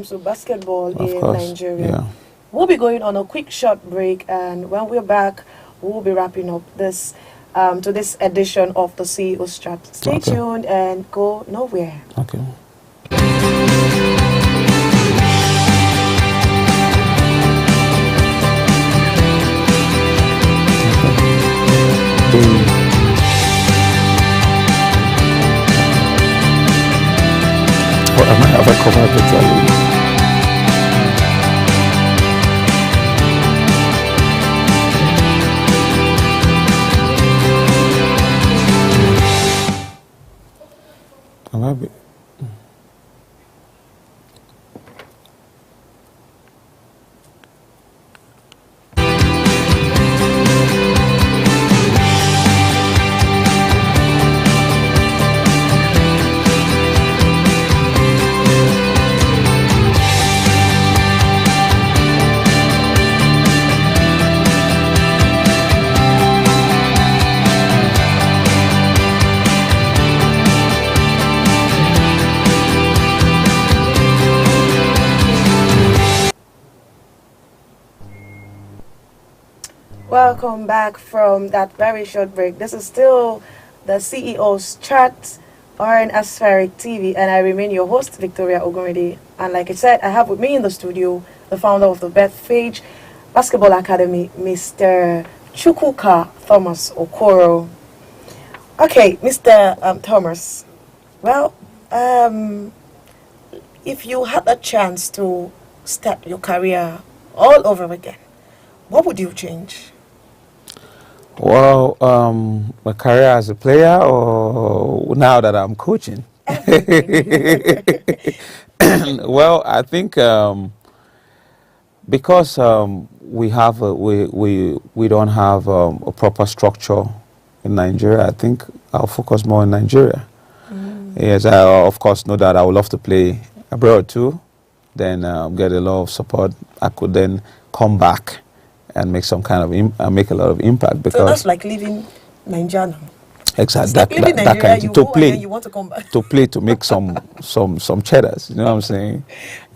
to basketball Of in course, Nigeria. yeah. We'll be going on a quick short break, and when we're back, we'll be wrapping up this to this edition of the CEO's Chat. Stay Okay. tuned and go nowhere. Okay. I might have a cover virtually. I might be. Welcome back from that very short break. This is still the CEO's Chat on Aspheric TV, and I remain your host, Victoria Ogumide. And like I said, I have with me in the studio the founder of the Bethphage Basketball Academy, Mr. Chukwuka Thomas Okoro. Okay, Mr. Thomas. Well, if you had a chance to start your career all over again, what would you change? Well, my career as a player, or now that I'm coaching? Well, I think because we don't have a proper structure in Nigeria, I think I'll focus more in Nigeria. Yes, I of course know that I would love to play abroad too. Then get a lot of support. I could then come back and make some kind of make a lot of impact, because So that's like leaving Nigeria now. exactly Like leaving that Nigeria, kind of you thing, to go and play, then you want to come back. to play, to make some cheddars. You know what I'm saying?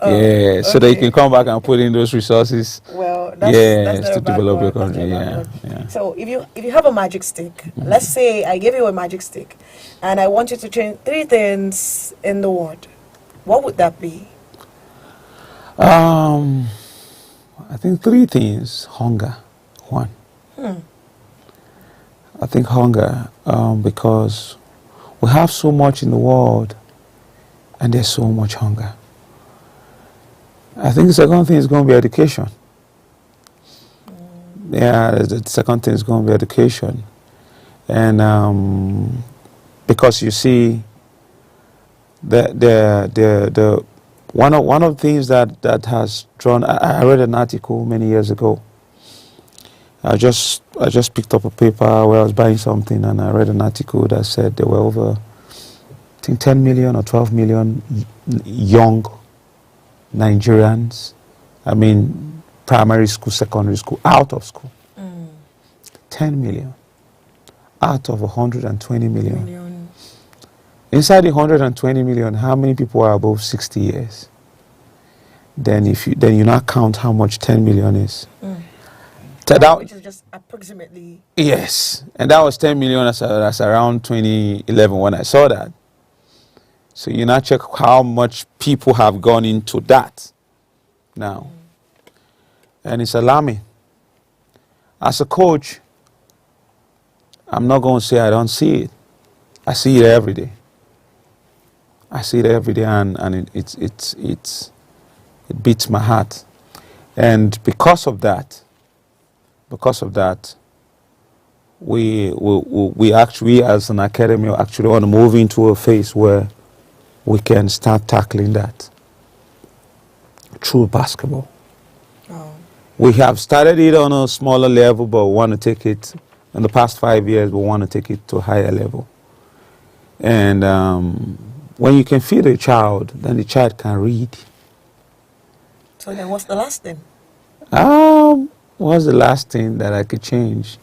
Oh, yeah, so that you okay. can come back and put in those resources. Well, that's Yes, not to a bad develop your one. That's country. not a bad Yeah, one. yeah. So if you have a magic stick, let's say I give you a magic stick, and I want you to change 3 things in the world, what would that be? I think 3 things. Hunger, one. I think hunger, because we have so much in the world, and there's so much hunger. I think the second thing is going to be education. Yeah, the second thing is going to be education, and because you see, the one of the things that has drawn. I read an article many years ago. I just picked up a paper where I was buying something, and I read an article that said there were over, I think, 10 million or 12 million young Nigerians. I mean, primary school, secondary school, out of school. 10 million out of 120 million. Inside the 120 million, how many people are above 60 years? Then you now count how much 10 million is. Which is just approximately. Yes, and that was 10 million as around 2011 when I saw that. So you now check how much people have gone into that now. And it's alarming. As a coach, I'm not going to say I don't see it. I see it every day. I see it every day, and it beats my heart. And because of that, we actually, as an academy, actually want to move into a phase where we can start tackling that through basketball. Oh. We have started it on a smaller level, but we want to take it, in the past 5 years, we want to take it to a higher level. And when you can feed a child, then the child can read. So then what's the last thing? What's the last thing that I could change?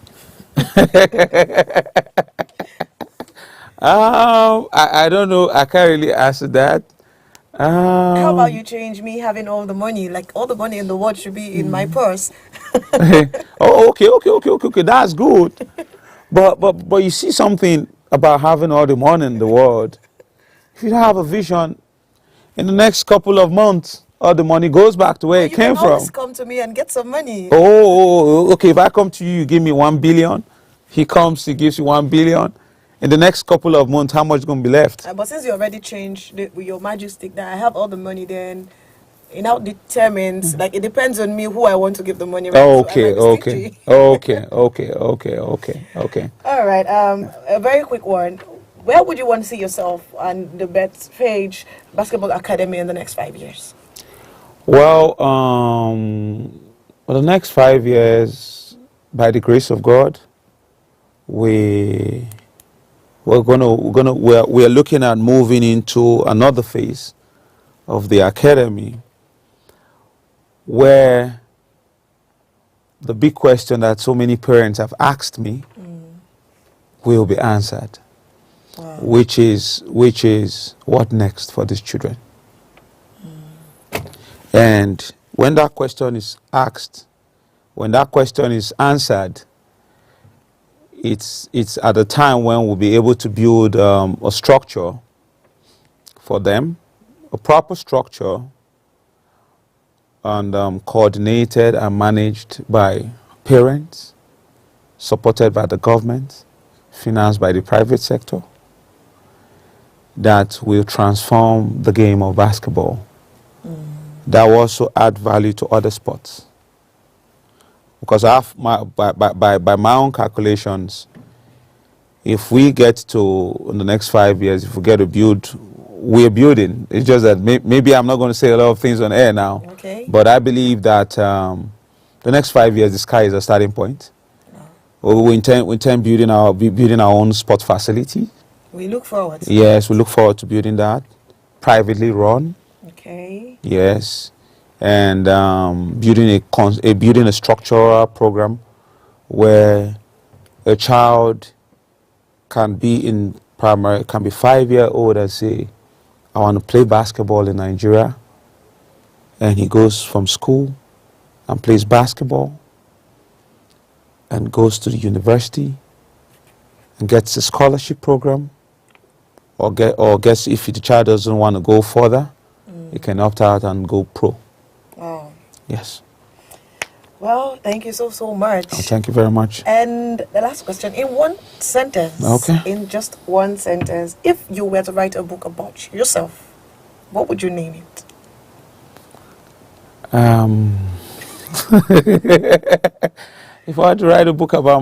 I don't know. I can't really answer that. How about Um, you change me having all the money? Like all the money in the world should be in my purse. oh, okay. That's good. But you see something about having all the money in the world. If you don't have a vision, in the next couple of months, all the money goes back to where But it you can came always from. come to me and get some money. Okay. If I come to you, you give me 1 billion. He comes, he gives you 1 billion. In the next couple of months, how much is going to be left? But since you already changed with your majestic that I have all the money, then it now determines, like it depends on me who I want to give the money, right? So I might Okay, be okay, stingy. okay. All right. A very quick one. Where would you want to see yourself and the Bethphage Basketball Academy in the next 5 years? Well, for the next 5 years, by the grace of God, we we're looking at moving into another phase of the academy, where the big question that so many parents have asked me will be answered, Wow. which is what next for these children. And when that question is asked, when that question is answered, it's at a time when we'll be able to build a structure for them, a proper structure, and coordinated and managed by parents, supported by the government, financed by the private sector, that will transform the game of basketball. That will also add value to other sports. Because by my own calculations, if we get to, in the next 5 years, if we get to build, we're building. It's just that maybe I'm not going to say a lot of things on air now. Okay. But I believe that the next 5 years, the sky is a starting point. We intend building our own sport facility. We look forward to Yes, that. we look forward to building that. Privately run. Okay. Yes. And building a structural program where a child can be in primary, can be 5 year old and say, I want to play basketball in Nigeria. And he goes from school and plays basketball and goes to the university and gets a scholarship program, or gets, if the child doesn't want to go further, he can opt out and go pro. Wow. Yes. Well, thank you so much. Oh, thank you very much. And the last question, in one sentence, Okay. in just one sentence, if you were to write a book about yourself, what would you name it? If I had to write a book about